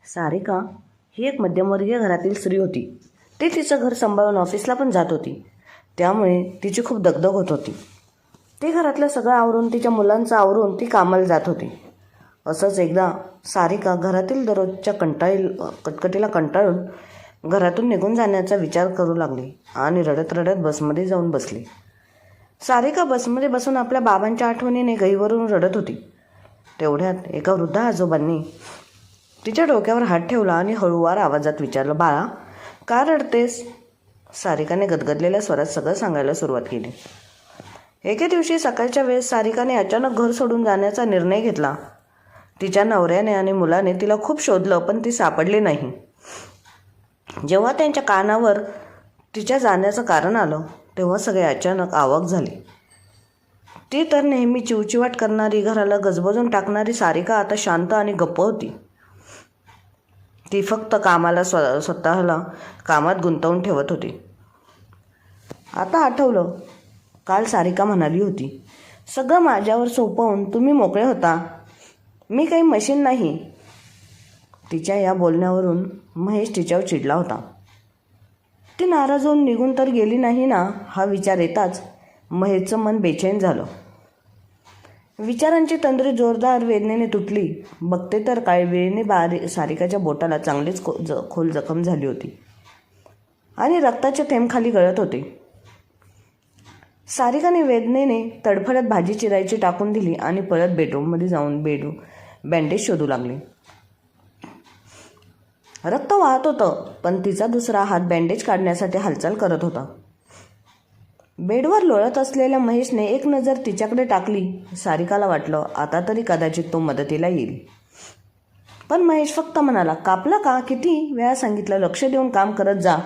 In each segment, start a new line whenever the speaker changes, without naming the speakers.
सारिका ही एक मध्यमवर्गीय घरातील स्त्री होती. ती तिचं घर सांभाळून ऑफिसला पण जात होती. त्यामुळे तिची खूप दगदग होत होती. ती घरातलं सगळं आवरून तिच्या मुलांचं आवरून ती कामाला जात होती. असंच एकदा सारिका घरातील दररोजच्या कटकटीला कंटाळून घरातून निघून जाण्याचा विचार करू लागली आणि रडत रडत बसमध्ये जाऊन बसली. सारिका बसमध्ये बसून आपल्या बाबांच्या आठवणीने गहीवरून रडत होती. तेवढ्यात एका वृद्ध आजोबांनी तिच्या डोक्यावर हात ठेवला आणि हळूवार आवाजात विचारलं, बाळा का रडतेस? सारिकाने गदगदलेल्या स्वरात सगळं सांगायला सुरुवात केली. एके दिवशी सकाळच्या वेळेस सारिकाने अचानक घर सोडून जाण्याचा निर्णय घेतला. तिच्या नवऱ्याने आणि मुलाने तिला खूप शोधलं पण ती सापडली नाही. जेव्हा त्यांच्या कानावर तिच्या जाण्याचं कारण आलं तेव्हा सगळे अचानक अवाक झाले. ती तर नेहमी चिवचिवाट करणारी, घराला गजबजून टाकणारी सारिका आता शांत आणि गप्प होती. ती फक्त स्वतःला कामात गुंतवून ठेवत होती. आता आठवलं, काल सारिका म्हणाली होती, सगळं माझ्यावर सोपवून तुम्ही मोकळे होता. मी काही मशीन नाही. तिच्या या बोलण्यावरून महेश तिच्यावर चिडला होता. ती नाराज होऊन निघून तर गेली नाही ना, हा विचार येताच महेशचं मन बेचैन झालं. विचारांची तंद्री जोरदार वेदनेने तुटली. बघते तर काही वेळेने सारिकाच्या बोटाला चांगलीच खोल जखम झाली होती आणि रक्ताचे थेंब खाली गळत होते. सारिकाने वेदनेने तडफडत भाजी चिरायची टाकून दिली आणि परत बेडरूममध्ये जाऊन बँडेज शोधू लागली. रक्त वाहत होतं पण तिचा दुसरा हात बँडेज काढण्यासाठी हालचाल करत होता. बेडवर लोळत असलेल्या महेशने एक नजर तिच्याकडे टाकली. सारिकाला वाटलं आता तरी कदाचित तो मदतीला येईल. पण महेश फक्त म्हणाला, कापलं का? किती वेळा सांगितलं, लक्ष देऊन काम करत जा.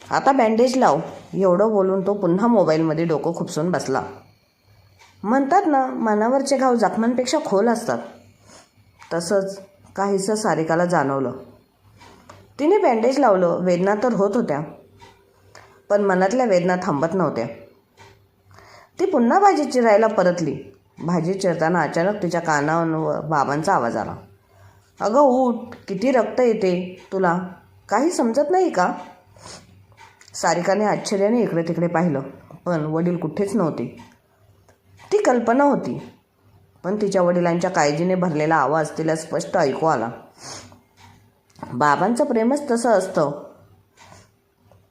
आता बँडेज लाव. एवढं बोलून तो पुन्हा मोबाईलमध्ये डोकं खुपसून बसला. म्हणतात ना, मनावरचे घाव जखमांपेक्षा खोल असतात. तसंच काहीसं सारिकाला जाणवलं. तिने बँडेज लावलं. वेदना तर होत होत्या पण मनातल्या वेदना थांबत नव्हत्या. ती पुन्हा भाजी चिरायला परतली. भाजी चिरताना अचानक तिच्या कानावर बाबांचा आवाज आला, अगं उठ, किती रक्त येते तुला, काही समजत नाही का? सारिकाने आश्चर्याने इकडे तिकडे पाहिलं पण वडील कुठेच नव्हते. ती कल्पना होती पण तिच्या वडिलांच्या काळजीने भरलेला आवाज तिला स्पष्ट ऐकू आला. बाबांचं प्रेमच तसं असतं.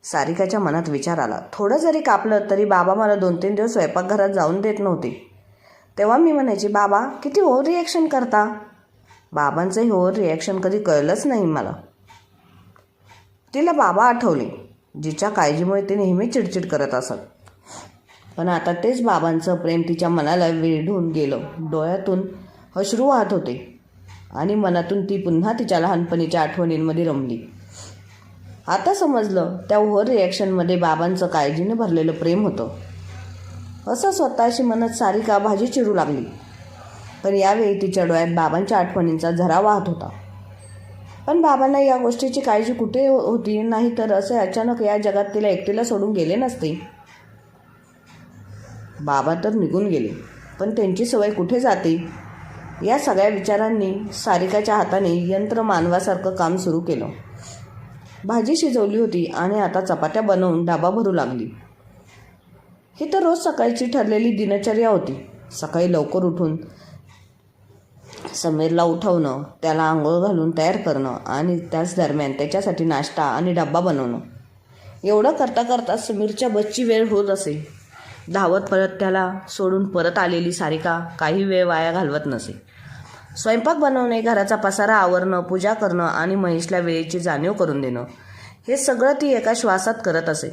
सारिकाच्या मनात विचार आला, थोडं जरी कापलं तरी बाबा मला 2-3 दिवस स्वयंपाकघरात जाऊन देत नव्हते. तेव्हा मी म्हणायची, बाबा किती ओव्हर रिॲक्शन करता. बाबांचं हे ओव्हर रिॲक्शन कधी कळलंच नाही मला. तिला बाबा आठवले, जिच्या काळजीमुळे ते नेहमी चिडचिड करत असत. पण आता तेच बाबांचं प्रेम तिच्या मनाला वेढून गेलं. डोळ्यातून अश्रू वाहत होते आणि मनातून ती पुन्हा तिच्या लहानपणीच्या आठवणींमध्ये रमली. आता समजलं, त्या ओव्हर रिॲक्शनमध्ये बाबांचं काळजीने भरलेलं प्रेम होतं. असं स्वतःशी म्हणत सारिका भाजी चिरू लागली. पण यावेळी तिच्या डोळ्यात बाबांच्या आठवणींचा झरा वाहत होता. पण बाबांना या गोष्टीची काळजी कुठे होती? नाही तर असे अचानक या जगात तिला एकटीला सोडून गेले नसते. बाबा तर निघून गेले पण त्यांची सवय कुठे जाते? या सगळ्या विचारांनी सारिकाच्या हाताने यंत्र मानवासारखं काम सुरू केलं. भाजी शिजवली होती आणि आता चपात्या बनवून डबा भरू लागली. ही तर रोज सकाळची ठरलेली दिनचर्या होती. सकाळी लवकर उठून समीरला उठवणं, त्याला आंघोळ घालून तयार करणं आणि त्याच दरम्यान त्याच्यासाठी नाश्ता आणि डब्बा बनवणं. एवढं करता करता समीरच्या बसची वेळ होत असे. धावत परत त्याला सोडून परत आलेली सारिका काही वेळ वाया घालवत नसे. स्वयंपाक बनवणे, घराचा पसारा आवरणं, पूजा करणं आणि महेशला वेळेची जाणीव करून देणं, हे सगळं ती एका श्वासात करत असे.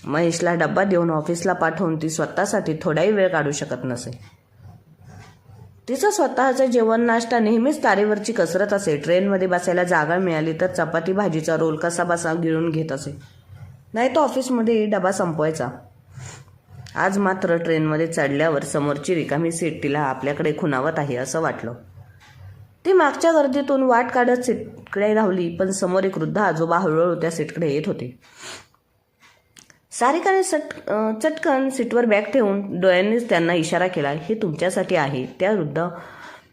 महेशला डब्बा देऊन ऑफिसला पाठवून ती स्वतःसाठी थोडाही वेळ काढू शकत नसे. तिचं स्वतःचं जेवण नाश्ता नेहमीच तारेवरची कसरत असे. ट्रेनमध्ये बसायला जागा मिळाली तर चपाती भाजीचा रोल कसा गिळून घेत असे, नाही तर ऑफिसमध्ये डबा संपवायचा. आज मात्र ट्रेनमध्ये चढल्यावर समोरची रिकामी सीट तिला आपल्याकडे खुणावत आहे असं वाटलं. ती मागच्या गर्दीतून वाट काढत सीटकडे धावली पण समोर एक वृद्ध आजोबा हळूहळू त्या सीटकडे येत होते. सारिकाने चटकन सीटवर बॅग ठेवून डोळ्यांनीच त्यांना इशारा केला, हे तुमच्यासाठी आहे. त्या वृद्ध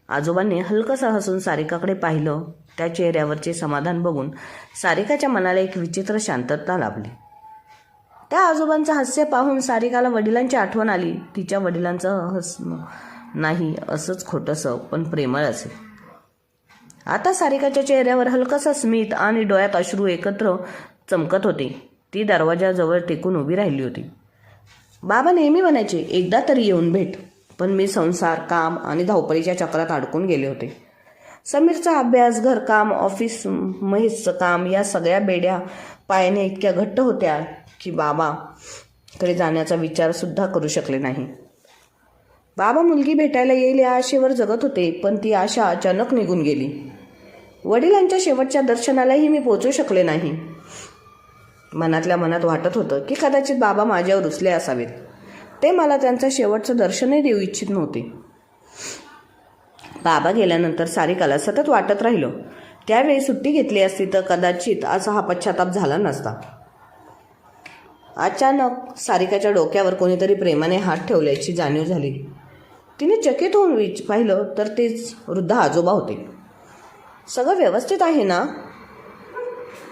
आजोबांनी हलकंसं हसून सारिकाकडे पाहिलं. त्या चेहऱ्यावरचे समाधान बघून सारिकाच्या मनाला एक विचित्र शांतता लाभली. त्या आजोबांचं हास्य पाहून सारिकाला वडिलांची आठवण आली. तिच्या वडिलांचं हसणं नाही असंच खोटंसं पण प्रेमळ असेल. आता सारिकाच्या चेहऱ्यावर हलकंसं स्मित आणि डोळ्यात अश्रू एकत्र चमकत होते. ती दरवाजाजवळ टेकून उभी राहिली होती. बाबा नेहमी म्हणायचे, एकदा तरी येऊन भेट. पण मी संसार, काम आणि धावपळीच्या चक्रात अडकून गेले होते. समीरचा अभ्यास, घरकाम, ऑफिस, महेशचं काम या सगळ्या बेड्या पायाने इतक्या घट्ट होत्या की बाबाकडे जाण्याचा विचारसुद्धा करू शकले नाही. बाबा मुलगी भेटायला येईल या आशेवर जगत होते, पण ती आशा अचानक निघून गेली. वडिलांच्या शेवटच्या दर्शनालाही मी पोचू शकले नाही. मनातल्या मनात वाटत होतं की कदाचित बाबा माझ्यावर रुसले असावेत. ते मला त्यांचं शेवटचं दर्शनही देऊ इच्छित नव्हते. बाबा गेल्यानंतर सारिकाला सतत वाटत राहिलं, त्यावेळी सुट्टी घेतली असती तर कदाचित असा हा पश्चाताप झाला नसता. अचानक सारिकाच्या डोक्यावर कोणीतरी प्रेमाने हात ठेवल्याची जाणीव झाली. तिने चकित होऊन पाहिलं तर तेच वृद्ध आजोबा होते. सगळं व्यवस्थित आहे ना?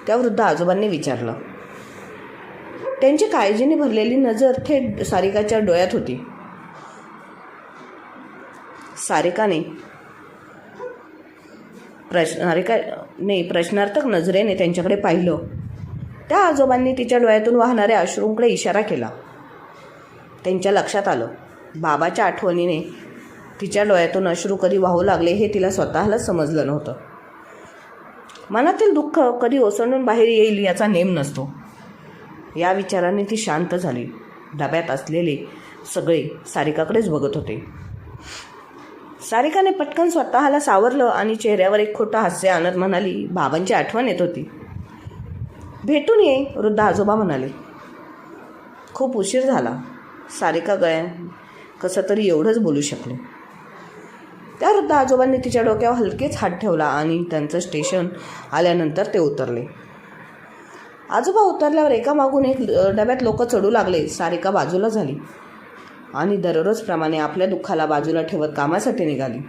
त्या वृद्ध आजोबांनी विचारलं. त्यांची काळजीने भरलेली नजर थेट सारिकाच्या डोळ्यात होती. सारिकाने प्रश्नार्थक नजरेने त्यांच्याकडे पाहिलं. त्या आजोबांनी तिच्या डोळ्यातून वाहणाऱ्या अश्रूंकडे इशारा केला. त्यांच्या लक्षात आलं, बाबाच्या आठवणीने तिच्या डोळ्यातून अश्रू कधी वाहू लागले हे तिला स्वतःलाच समजलं नव्हतं. मनातील दुःख कधी ओसंडून बाहेर येईल याचा नेम नसतो. या विचाराने ती शांत झाली. डब्यात असलेले सगळे सारिकाकडेच बघत होते. सारिकाने पटकन स्वतःला सावरलं आणि चेहऱ्यावर एक खोटं हास्य आणत म्हणाली, बाबांची आठवण येत होती. भेटून ये, वृद्ध आजोबा म्हणाले. खूप उशीर झाला. सारिका कसं तरी एवढंच बोलू शकले. त्या वृद्ध आजोबांनी तिच्या डोक्यावर हलकेच हात ठेवला आणि त्यांचं स्टेशन आल्यानंतर ते उतरले. आजोबा उतरल्यावर एकामागून एक डब्यात लोक चढू लागले. सारिका बाजूला झाली आणि दररोजप्रमाणे आपल्या दुःखाला बाजूला ठेवत कामासाठी निघाली.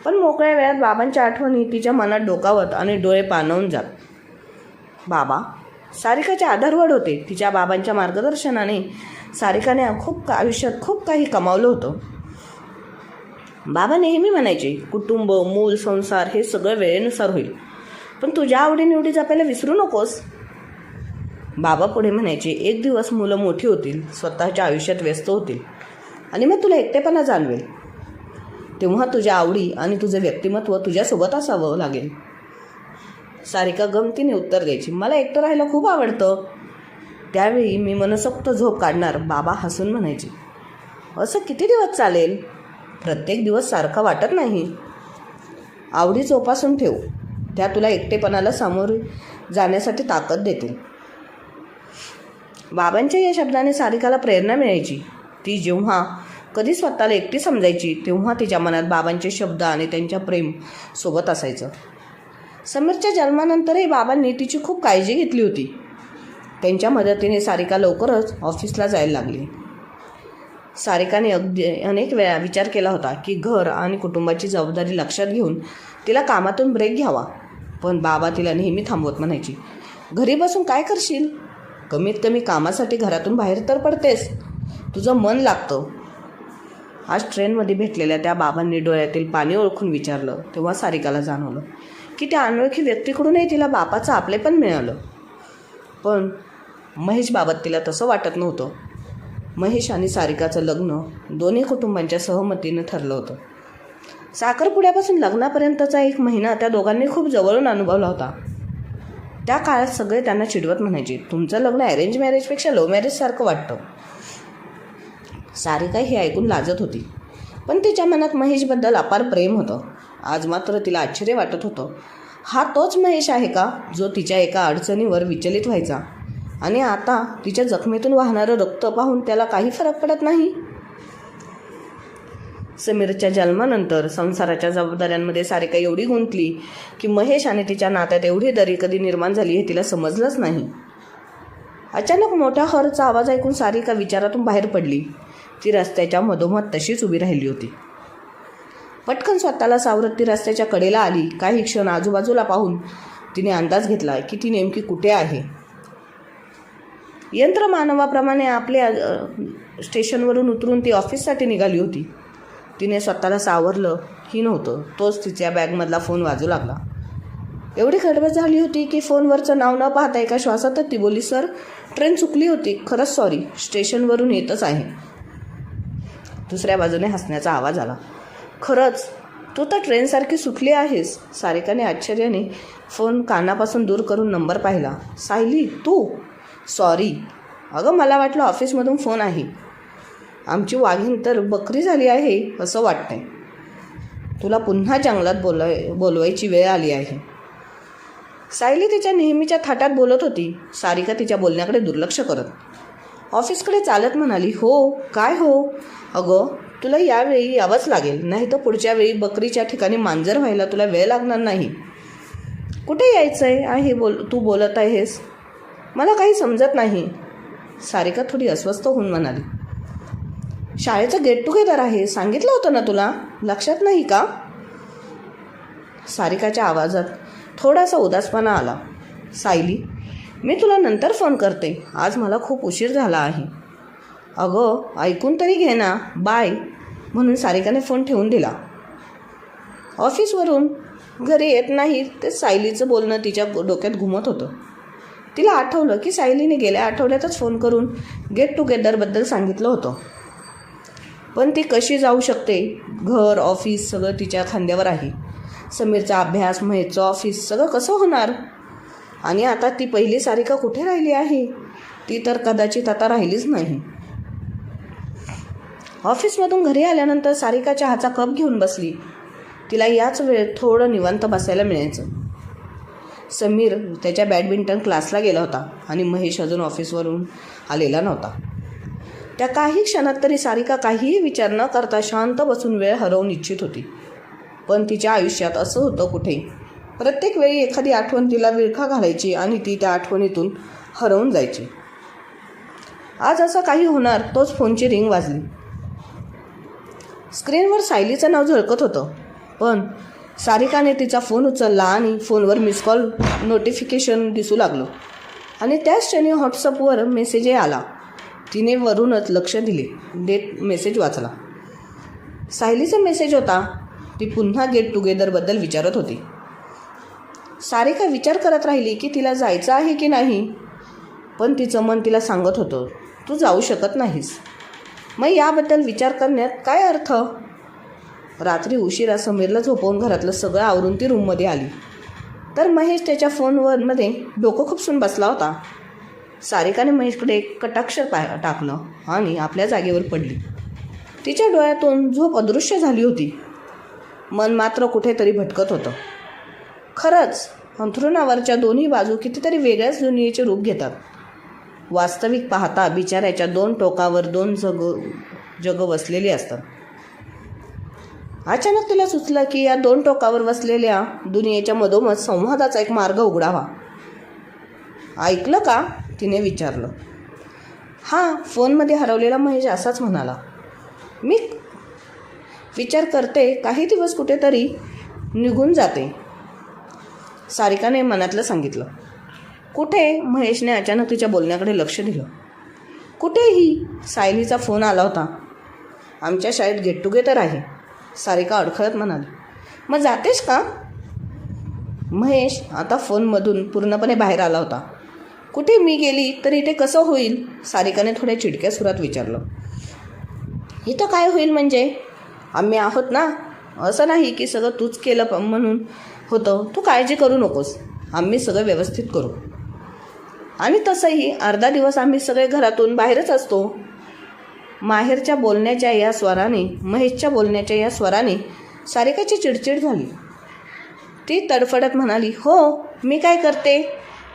पण मोकळ्या वेळात बाबांच्या आठवणी तिच्या मनात डोकावत आणि डोळे पाणवून जात. बाबा सारिकाचे आधारवड होते. तिच्या बाबांच्या मार्गदर्शनाने सारिकाने आयुष्यात खूप काही कमावलं होतं. बाबा नेहमी म्हणायचे, कुटुंब, मूल, संसार हे सगळं वेळेनुसार होईल, पण तुझ्या आवडीनिवडी जपायला विसरू नकोस. बाबा पुढे म्हणायचे, एक दिवस मुलं मोठी होतील, स्वतःच्या आयुष्यात व्यस्त होतील आणि मग तुला एकटेपणा जाणवेल. तेव्हा तुझ्या आवडी आणि तुझं व्यक्तिमत्व तुझ्यासोबत असावं लागेल. सारिका गमतीने उत्तर द्यायची, मला एकटं राहायला खूप आवडतं. त्यावेळी मी मनसोक्त झोप काढणार. बाबा हसून म्हणायचे, असं किती दिवस चालेल? प्रत्येक दिवस सारखा वाटत नाही. आवडी जोपासून ठेव, त्या तुला एकटेपणाला सामोरे जाण्यासाठी ताकद देतील. बाबांच्या या शब्दाने सारिकाला प्रेरणा मिळायची. ती जेव्हा कधी स्वतःला एकटी समजायची तेव्हा तिच्या मनात बाबांचे शब्द आणि त्यांच्या प्रेम सोबत असायचं. समीरच्या जन्मानंतरही बाबांनी तिची खूप काळजी घेतली होती. त्यांच्या मदतीने सारिका लवकरच ऑफिसला जायला लागली. सारिकाने अनेक वेळा विचार केला होता की घर आणि कुटुंबाची जबाबदारी लक्षात घेऊन तिला कामातून ब्रेक घ्यावा, पण बाबा तिला नेहमी थांबवत म्हणायची, घरी बसून काय करशील? कमीत कमी कामासाठी घरातून बाहेर तर पडतेस, तुझं मन लागतं. आज ट्रेनमध्ये भेटलेल्या त्या बाबांनी डोळ्यातील पाणी ओळखून विचारलं तेव्हा सारिकाला जाणवलं की त्या अनोळखी व्यक्तीकडूनही तिला बापाचं आपलेपण मिळालं. पण महेशबाबत तिला तसं वाटत नव्हतं. महेश आणि सारिकाचं लग्न दोन्ही कुटुंबांच्या सहमतीनं ठरलं होतं. साखरपुड्यापासून लग्नापर्यंतचा एक महिना त्या दोघांनी खूप जवळून अनुभवला होता. त्या काळात सगळे त्यांना चिडवत म्हणायचे, तुमचं लग्न अरेंज मॅरेजपेक्षा लव्ह मॅरेजसारखं वाटतं. सारिका हे ऐकून लाजत होती, पण तिच्या मनात महेशबद्दल अपार प्रेम होतं. आज मात्र तिला आश्चर्य वाटत होतं, हा तोच महेश आहे का जो तिच्या एका अडचणीवर विचलित व्हायचा आणि आता तिच्या जखमेतून वाहणारं रक्त पाहून त्याला काही फरक पडत नाही. समीरच्या जन्मानंतर संसाराच्या जबाबदाऱ्यांमध्ये सारिका एवढी गुंतली की महेश आणि तिच्या नात्यात एवढी दरी कधी निर्माण झाली हे तिला समजलंच नाही. अचानक मोठ्या हॉर्नचा आवाज ऐकून सारिका विचारातून बाहेर पडली. ती रस्त्याच्या मधोमध तशीच उभी राहिली होती. पटकन स्वतःला सावरत ती रस्त्याच्या कडेला आली. काही क्षण आजूबाजूला पाहून तिने अंदाज घेतला की ती नेमकी कुठे आहे. यंत्रमानवाप्रमाणे आपल्या स्टेशनवरून उतरून ती ऑफिससाठी निघाली होती. तिने स्वतःला सावरलं ही नव्हतं, तोच तिच्या बॅगमधला फोन वाजू लागला. एवढी गडबड झाली होती की फोनवरचं नाव न पाहता एका श्वासातच ती बोलली, सर ट्रेन चुकली होती, खरंच सॉरी, स्टेशनवरून येतच आहे. दुसऱ्या बाजूने हसण्याचा आवाज आला. खरंच तू तर ट्रेनसारखी सुटली आहेस. सारिकाने आश्चर्याने फोन कानापासून दूर करून नंबर पाहिला. सायली तू? सॉरी अगं, मला वाटलं ऑफिसमधून फोन आहे. आमची वाघीण तर बकरी झाली आहे असं वाटतंय. तुला पुन्हा जंगलात बोलवायची वेळ आली आहे. सायली तिच्या नेहमीच्या थाटात बोलत होती. सारिका तिच्या बोलण्याकडे दुर्लक्ष करत ऑफिसकडे चालत म्हणाली, हो काय हो? अगं तुला यावेळी यावंच लागेल, नाही तर पुढच्या वेळी बकरीच्या ठिकाणी मांजर व्हायला तुला वेळ लागणार नाही. कुठे यायचं आहे तू बोलत आहेस? मला काही समजत नाही. सारिका थोडी अस्वस्थ होऊन म्हणाली, शाळेचं गेट टुगेदर आहे, सांगितलं होतं ना तुला, लक्षात नाही का? सारिकाच्या आवाजात थोडासा उदासपणा आला. सायली मी तुला नंतर फोन करते, आज मला खूप उशीर झाला आहे. अगं ऐकून तरी घे ना, बाय, म्हणून सारिकाने फोन ठेवून दिला. ऑफिसवरून घरी येत नाही ते सायलीचं बोलणं तिच्या डोक्यात घुमत होतं. तिला आठवलं की सायलीने गेल्या आठवड्यातच फोन करून गेट टुगेदरबद्दल सांगितलं होतं. पण ती कशी जाऊ शकते? घर ऑफिस सगळं तिच्या खांद्यावर आहे. समीरचा अभ्यास, महेशचं ऑफिस सगळं कसं होणार? आणि आता ती पहिली सारिका कुठे राहिली आहे? ती तर कदाचित आता राहिलीच नाही. ऑफिसमधून घरी आल्यानंतर सारिका चहाचा कप घेऊन बसली. तिला याच वेळेत थोडं निवांत बसायला मिळायचं. समीर त्याच्या बॅडमिंटन क्लासला गेला होता आणि महेश अजून ऑफिसवरून आलेला नव्हता. त्या काही क्षणात तरी सारिका काहीही विचार न करता शांत बसून वेळ हरवून इच्छित होती. पण तिच्या आयुष्यात असं होतं कुठे, प्रत्येक वेळी एखादी आठवण तिला विळखा घालायची आणि ती त्या आठवणीतून हरवून जायची. आज असं काही होणार तोच फोनची रिंग वाजली. स्क्रीनवर सायलीचं नाव झळकत होतं. पण सारिकाने तिचा फोन उचलला आणि फोनवर मिस कॉल नोटिफिकेशन दिसू लागलं आणि त्याच क्षणी व्हॉट्सअपवर मेसेजही आला. तिने वरूनच लक्ष दिले. डेट मेसेज वाचला. सायलीचा मेसेज होता. ती पुन्हा गेट टुगेदरबद्दल विचारत होती. सारिका विचार करत राहिली की तिला जायचं आहे की नाही, पण तिचं मन तिला सांगत होतं तू जाऊ शकत नाहीस. मग याबद्दल विचार करण्यात काय अर्थ? रात्री उशिरा समीरला झोपवून घरातलं सगळं आवरून ती रूममध्ये आली तर महेश त्याच्या फोनमध्ये डोकं खुपसून बसला होता. सारिकाने महेशकडे एक कटाक्ष टाकलं आणि आपल्या जागेवर पडली. तिच्या डोळ्यातून झोप अदृश्य झाली होती. मन मात्र कुठेतरी भटकत होतं. खरंच अंथरुणावरच्या दोन्ही बाजू कितीतरी वेगळ्याच दुनियेचे रूप घेतात. वास्तविक पाहता बिचाऱ्याच्या दोन टोकावर दोन जग वसलेली असतात. अचानक तिला सुचलं की या दोन टोकावर वसलेल्या दुनियेच्या मधोमध संवादाचा एक मार्ग उघडावा. ऐकलं का? तिने विचारलं. हां, फोनमध्ये हरवलेला महेश असाच म्हणाला. मी विचार करते काही दिवस कुठेतरी निघून जाते, सारिकाने मनातलं सांगितलं. कुठे? महेशने अचानक तिच्या बोलण्याकडे लक्ष दिलं. कुठेही? सायलीचा फोन आला होता. आमच्या शाळेत गेट टुगेदर आहे, सारिका अडखळत म्हणाली. मग जातेस का? महेश आता फोनमधून पूर्णपणे बाहेर आला होता. कुठे मी गेली तर इथे कसं होईल? सारिकाने थोड्या चिडक्या सुरात विचारलं. इथं काय होईल म्हणजे? आम्ही आहोत ना. असं नाही की सगळं तूच केलं म्हणून होतं. तू काळजी करू नकोस, आम्ही सगळं व्यवस्थित करू. आणि तसंही अर्धा दिवस आम्ही सगळे घरातून बाहेरच असतो. माहेरच्या बोलण्याच्या या स्वराने, महेशच्या बोलण्याच्या या स्वराने सारिकाची चिडचिड झाली. ती तडफडत म्हणाली, हो मी काय करते?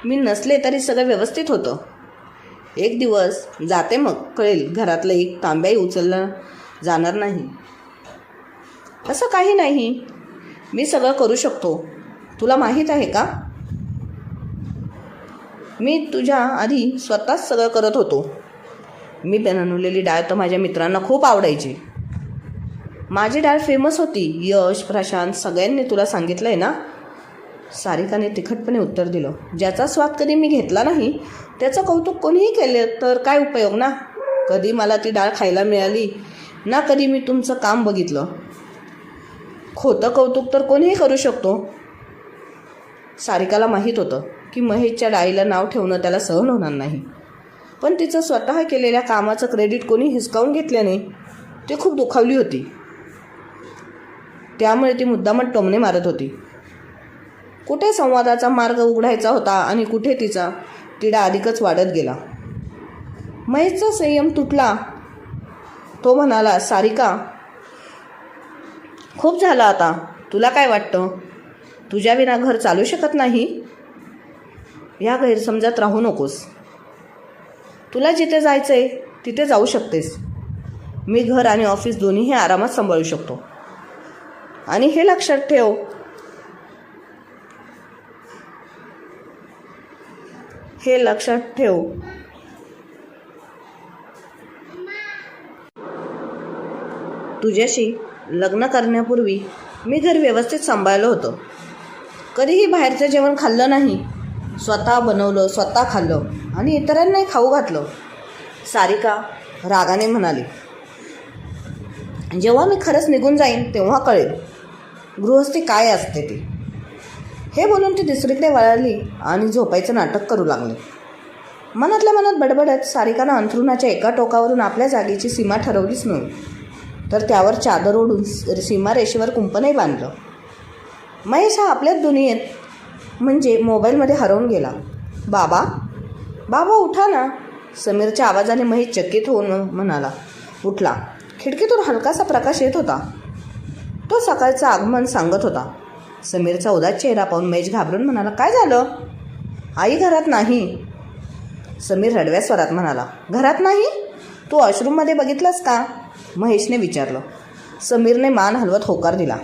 मी नसले तरी सगळं व्यवस्थित होतं. एक दिवस जाते मग कळेल. घरातलं एक तांब्याही उचललं जाणार नाही. असं काही नाही, मी सगळं करू शकतो. तुला माहीत आहे का, मी तुझ्या आधी स्वतःच सगळं करत होतो. मी बनवलेली डाळ तर माझ्या मित्रांना खूप आवडायची. माझी डाळ फेमस होती. यश, प्रशांत सगळ्यांनी तुला सांगितलं आहे ना? सारिकाने तिखटपणे उत्तर दिलं. ज्याचा स्वाद कधी मी घेतला नाही त्याचं कौतुक कोणीही केलं तर काय उपयोग ना? कधी मला ती डाळ खायला मिळाली ना कधी मी तुमचं काम बघितलं. खोटं कौतुक तर कोणीही करू शकतो. सारिकाला माहीत होतं की महेशच्या डाळीला नाव ठेवणं त्याला सहन होणार नाही, पण तिचं स्वतः केलेल्या कामाचं क्रेडिट कोणी हिसकावून घेतल्याने ती खूप दुखावली होती. त्यामुळे ती मुद्दामच टोमणे मारत होती. कुठे संवादाचा मार्ग उघडायचा होता आणि कुठे तिचा तिढा अधिकच वाढत गेला. महेशचा संयम तुटला. तो म्हणाला, सारिका, खूप झालं आता. तुला काय वाटतं? तुझ्या विना घर चालू शकत नाही? या गैरसमजात राहू नकोस. तुला जिथे जायचंय तिथे जाऊ शकतेस. मी घर आणि ऑफिस दोन्हीही आरामात सांभाळू शकतो. आणि हे लक्षात ठेव, तुझ्याशी लग्न करण्यापूर्वी मी घर व्यवस्थित सांभाळलं होतं. कधीही बाहेरचं जेवण खाल्लं नाही. स्वतः बनवलं, स्वतः खाल्लं आणि इतरांनाही खाऊ घातलं. सारिका रागाने म्हणाली. जेव्हा मी खरंच निघून जाईन तेव्हा कळेल गृहस्थी काय असते ती. हे बोलून ती दुसरीकडे वळाली आणि झोपायचं नाटक करू लागले. मनातल्या मनात बडबडत सारिकानं अंथरुणाच्या एका टोकावरून आपल्या जागेची सीमा ठरवलीच नव्हे, तर त्यावर चादर ओढून सीमारेषेवर कुंपणही बांधलं. महेश हा आपल्याच दुनियेत म्हणजे मोबाईलमध्ये हरवून गेला. बाबा, बाबा उठा ना. समीरच्या आवाजाने महेश चकित होऊन म्हणाला. उठला. खिडकीतून हलकासा प्रकाश येत होता. तो सकाळचं आगमन सांगत होता. समीरचा उदास चेहरा पाहून महेश घाबरून म्हणाला, काय झालं? आई घरात नाही. समीर रडव्या स्वरात म्हणाला. घरात नाही? तू वॉशरूममध्ये बघितलंस का? महेशने विचारलं. समीरने मान हलवत होकार दिला.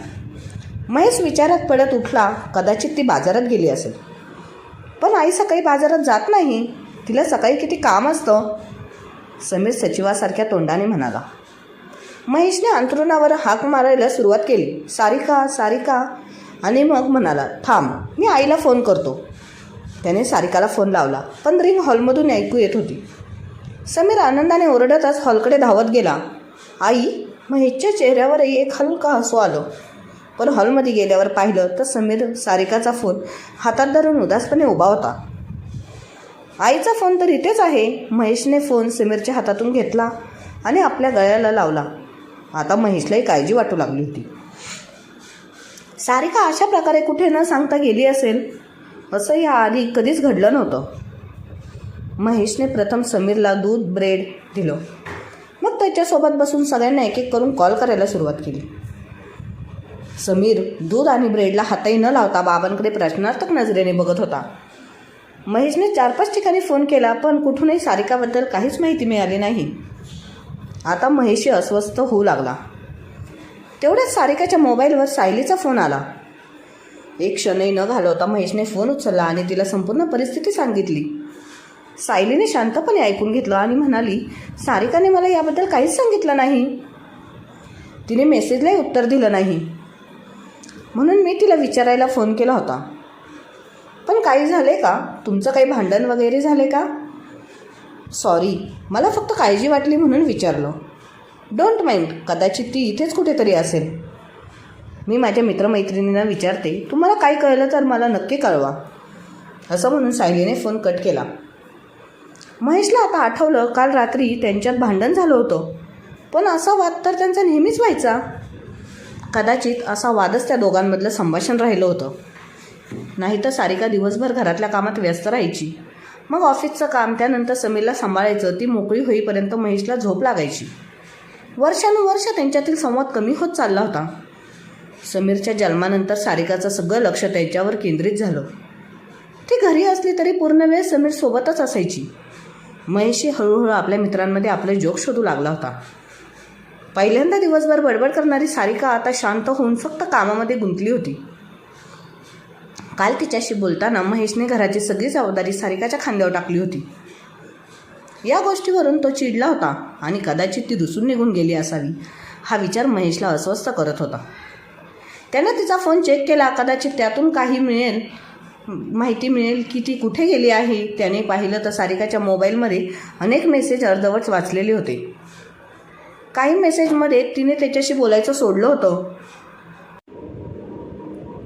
महेश विचारात पडत उठला. कदाचित ती बाजारात गेली असेल. पण आई सकाळी बाजारात जात नाही. तिला सकाळी किती काम असतं. समीर सचिवासारख्या तोंडाने म्हणाला. महेशने अंथरुणावर हाक मारायला सुरुवात केली. सारिका, सारिका, आणि मग म्हणाला, थांब, मी आईला फोन करतो. त्याने सारिकाला फोन लावला, पण रिंग हॉलमधून ऐकू येत होती. समीर आनंदाने ओरडतच हॉलकडे धावत गेला. आई? महेशच्या चेहऱ्यावरही एक हलका हसू आलं. पण हॉलमध्ये गेल्यावर पाहिलं तर समीर सारिकाचा फोन हातात धरून उदासपणे उभा होता. आईचा फोन तर इथेच आहे. महेशने फोन समीरच्या हातातून घेतला आणि आपल्या गळ्याला लावला. आता महेशलाही काळजी वाटू लागली होती. सारिका अशा प्रकारे कुठे न सांगता गेली असेल असं याआधी कधीच घडलं नव्हतं. महेशने प्रथम समीरला दूध, ब्रेड दिलं. मग त्याच्यासोबत बसून सगळ्यांना एक एक करून कॉल करायला सुरुवात केली. समीर दूध आणि ब्रेडला हातही न लावता बाबांकडे प्रश्नार्थक नजरेने बघत होता. महेशने 4-5 ठिकाणी फोन केला, पण कुठूनही सारिकाबद्दल काहीच माहिती मिळाली नाही. आता महेशही अस्वस्थ होऊ लागला. तेवढ्याच सारिकाच्या मोबाईलवर सायलीचा फोन आला. एक क्षणही न घालवता महेशने फोन उचलला आणि तिला संपूर्ण परिस्थिती सांगितली. सायलीने शांतपणे ऐकून घेतलं आणि म्हणाली, सारिकाने मला याबद्दल काहीच सांगितलं नाही. तिने मेसेजलाही उत्तर दिलं नाही, म्हणून मी तिला विचारायला फोन केला होता. पण काही झाले का? तुमचं काही भांडण वगैरे झाले का? सॉरी, मला फक्त काळजी वाटली म्हणून विचारलं. डोंट माइंड, कदाचित ती इथेच कुठेतरी असेल. मी माझ्या मित्रमैत्रिणींना विचारते. तुम्हाला काय कळलं तर मला नक्की कळवा. असं म्हणून सायलीने फोन कट केला. महेशला आता आठवलं, काल रात्री त्यांच्यात भांडण झालं होतं. पण असा वाद तर त्यांचा नेहमीच व्हायचा. कदाचित असा वादच त्या दोघांमधलं संभाषण राहिलं होतं. नाहीतर सारिका दिवसभर घरातल्या कामात व्यस्त राहायची. मग ऑफिसचं काम, त्यानंतर समीरला सांभाळायचं. ती मोकळी होईपर्यंत महेशला झोप लागायची. वर्षानुवर्ष त्यांच्यातील संवाद कमी होत चालला होता. समीरच्या जन्मानंतर सारिकाचं सगळं लक्ष त्यांच्यावर केंद्रित झालं. ती घरी असली तरी पूर्ण वेळ समीर सोबतच असायची. महेशही हळूहळू आपल्या मित्रांमध्ये आपले जोक शोधू लागला होता. पहिल्यांदा दिवसभर बडबड करणारी सारिका आता शांत होऊन फक्त कामामध्ये गुंतली होती. काल तिच्याशी बोलताना महेशने घराची सगळी जबाबदारी सारिकाच्या खांद्यावर टाकली होती. या गोष्टीवरून तो चिडला होता आणि कदाचित ती रुसून निघून गेली असावी हा विचार महेशला अस्वस्थ करत होता. त्यानं तिचा फोन चेक केला. कदाचित त्यातून काही माहिती मिळेल की ती कुठे गेली आहे. त्याने पाहिलं तर सारिकाच्या मोबाईलमध्ये अनेक मेसेज अर्धवट वाचलेले होते. काही मेसेजमध्ये तिने त्याच्याशी बोलायचं सोडलं होतं.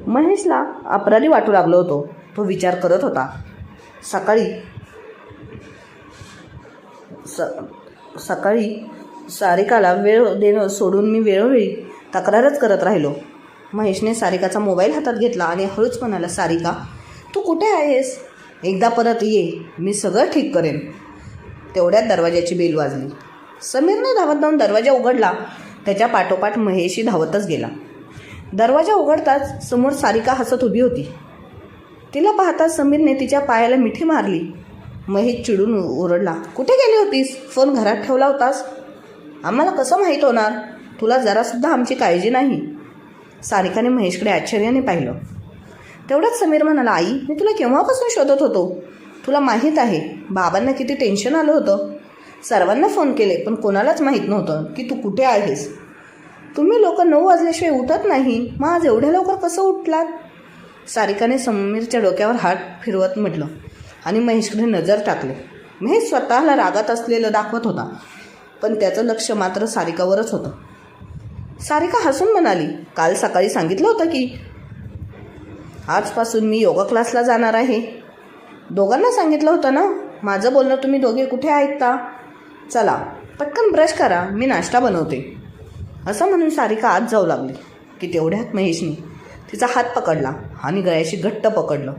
महेशला अपराधी वाटू लागलो होतो. तो विचार करत होता. सकाळी सारिकाला वेळ देणं सोडून मी वेळोवेळी तक्रारच करत राहिलो. महेशने सारिकाचा मोबाईल हातात घेतला आणि हळूच म्हणाला, सारिका, तू कुठे आहेस? एकदा परत ये, मी सगळं ठीक करेन. तेवढ्यात दरवाजाची बेल वाजली. समीरने धावत जाऊन दरवाजा उघडला. त्याच्या पाठोपाठ महेशही धावतच गेला. दरवाजा उघडताच समोर सारिका हसत उभी होती. तिला पाहताच समीरने तिच्या पायाला मिठी मारली. महेश चिडून ओरडला, कुठे गेली होतीस? फोन घरात ठेवला होतास? आम्हाला कसं माहीत होणार? तुला जरासुद्धा आमची काळजी नाही. सारिकाने महेशकडे आश्चर्याने पाहिलं. तेवढ्यात समीर म्हणाला, आई, मी तुला केव्हापासून शोधत होतो. तुला माहीत आहे बाबांना किती टेन्शन आलं होतं. सर्वांना फोन केले पण कोणालाच माहीत नव्हतं की तू कुठे आहेस. तुम्ही लोक 9 वाजल्याशिवाय उठत नाही, मग आज एवढ्या लवकर कसं उठलात? सारिकाने समीरच्या डोक्यावर हात फिरवत म्हटलं आणि महेशकडे नजर टाकले. महेश स्वतःला रागात असलेलं दाखवत होता पण त्याचं लक्ष मात्र सारिकावरच होतं. सारिका हसून म्हणाली, काल सकाळी सांगितलं होतं की आजपासून मी योगा क्लासला जाणार आहे. दोघांना सांगितलं होतं ना. माझं बोलणं तुम्ही दोघे कुठे ऐकता? चला पटकन ब्रश करा, मी नाश्ता बनवते. असं म्हणून सारिका आत जाऊ लागली की तेवढ्यात महेशने तिचा हात पकडला आणि गळ्याशी घट्ट पकडलं.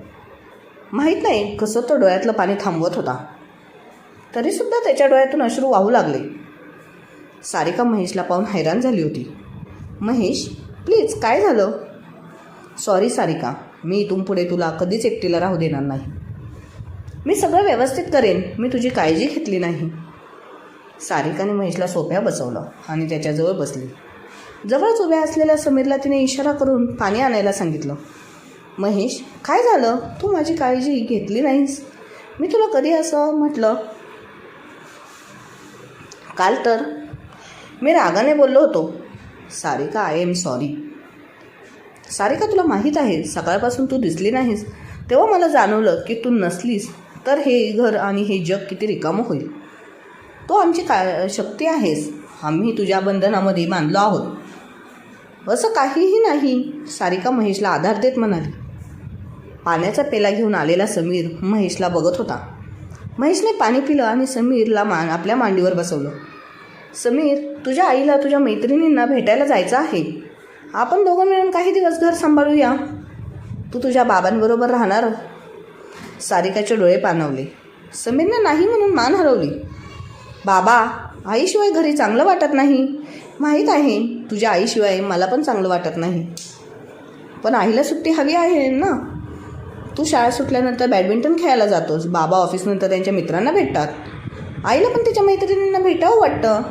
माहीत नाही कसं तो डोळ्यातलं पाणी थांबवत होता, तरीसुद्धा त्याच्या डोळ्यातून अश्रू वाहू लागले. सारिका महेशला पाहून हैराण झाली होती. महेश, प्लीज, काय झालं? सॉरी सारिका, मी इथून पुढे तुला कधीच एकटीला राहू देणार नाही. मी सगळं व्यवस्थित करेन, मी तुझी काळजी घेतली नाही. सारिकाने महेशला सोफ्यावर बसवलं आणि त्याच्याजवळ बसली. जवळच उभ्या असलेल्या समीरला तिने इशारा करून पाणी आणायला सांगितलं. महेश, काय झालं? तू माझी काळजी घेतली नाहीस. मी तुला कधी असं म्हटलं? काल तर मी रागाने बोललो होतो. Sarika, I am sorry. Sarika, तुला माहीत आहे सकाळपासून तू दिसली नाहीस तेव्हा मला जाणवलं की तू नसलीस तर हे घर आणि हे जग किती रिकामं होईल. तो आमची शक्ती आहेस. आम्ही तुझ्या बंधनामध्ये बांधलो आहोत. असं काहीही नाही, सारिका महेशला आधार देत म्हणाली. पाण्याचा पेला घेऊन आलेला समीर महेशला बघत होता. महेशने पाणी पिलं आणि समीरला आपल्या मांडीवर बसवलं. समीर, तुझ्या आईला तुझ्या मैत्रिणींना भेटायला जायचं आहे. आपण दोघं मिळून काही दिवस घर सांभाळूया. तू तुझ्या बाबांबरोबर राहणार? सारिकाचे डोळे पाणावले. समीरने नाही म्हणून मान हलवली. बाबा, आईशिवाय घरी चांगलं वाटत नाही. माहीत आहे, तुझ्या आईशिवाय मला पण चांगलं वाटत नाही. पण आईला सुट्टी हवी आहे ना. तू शाळा सुटल्यानंतर बॅडमिंटन खेळायला जातोस. बाबा ऑफिसनंतर त्यांच्या मित्रांना भेटतात. आईला पण तिच्या मैत्रिणींना भेटावं वाटतं.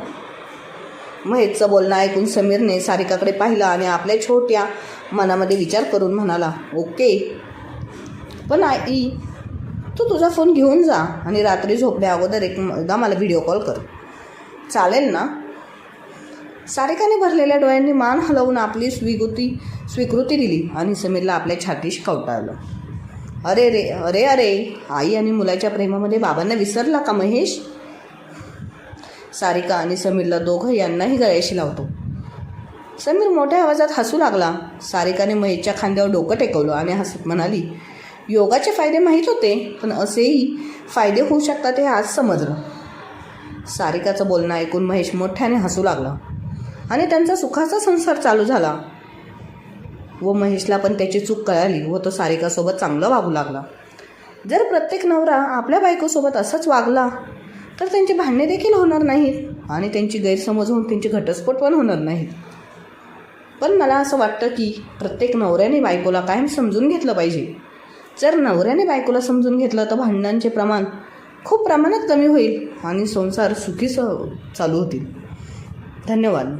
महेशचं बोलणं ऐकून समीरने सारिकाकडे पाहिलं आणि आपल्या छोट्या मनामध्ये विचार करून म्हणाला, ओके, पण आई, तू तुझा फोन घेऊन जा आणि रात्री झोपण्या अगोदर एकदा मला व्हिडिओ कॉल कर. चालेल ना? सारिकाने भरलेल्या डोळ्यांनी मान हलवून आपली स्वीकृती दिली आणि समीरला आपल्या छातीशी कवटाळलं. अरे रे, अरे अरे, आई आणि मुलाच्या प्रेमामध्ये बाबांना विसरला का महेश? सारिका आणि समीरला दोघं यांनाही गळ्याशी लावतो. समीर मोठ्या आवाजात हसू लागला. सारिकाने महेशच्या खांद्यावर डोकं टेकवलं आणि हसत म्हणाली, योगाचे फायदे माहीत होते पण असेही फायदे होऊ शकतात हे आज समजलं. सारिकाचं बोलणं ऐकून महेश मोठ्याने हसू लागला आणि त्यांचा सुखाचा संसार चालू झाला व महेशला पण त्याची चूक कळाली व तो सारिकासोबत चांगलं वागू लागला. जर प्रत्येक नवरा आपल्या बायकोसोबत असंच वागला तर त्यांची भांडणे देखील होणार नाहीत आणि त्यांची गैरसमज होऊन त्यांची घटस्फोट पण होणार नाहीत. पण मला असं वाटतं की प्रत्येक नवऱ्याने बायकोला कायम समजून घेतलं पाहिजे. जर नवऱ्याने बायकोला समजून घेतलं तर भांडणांचे प्रमाण खूप प्रमाणात कमी होईल आणि संसार सुखी चालू होतील. धन्यवाद.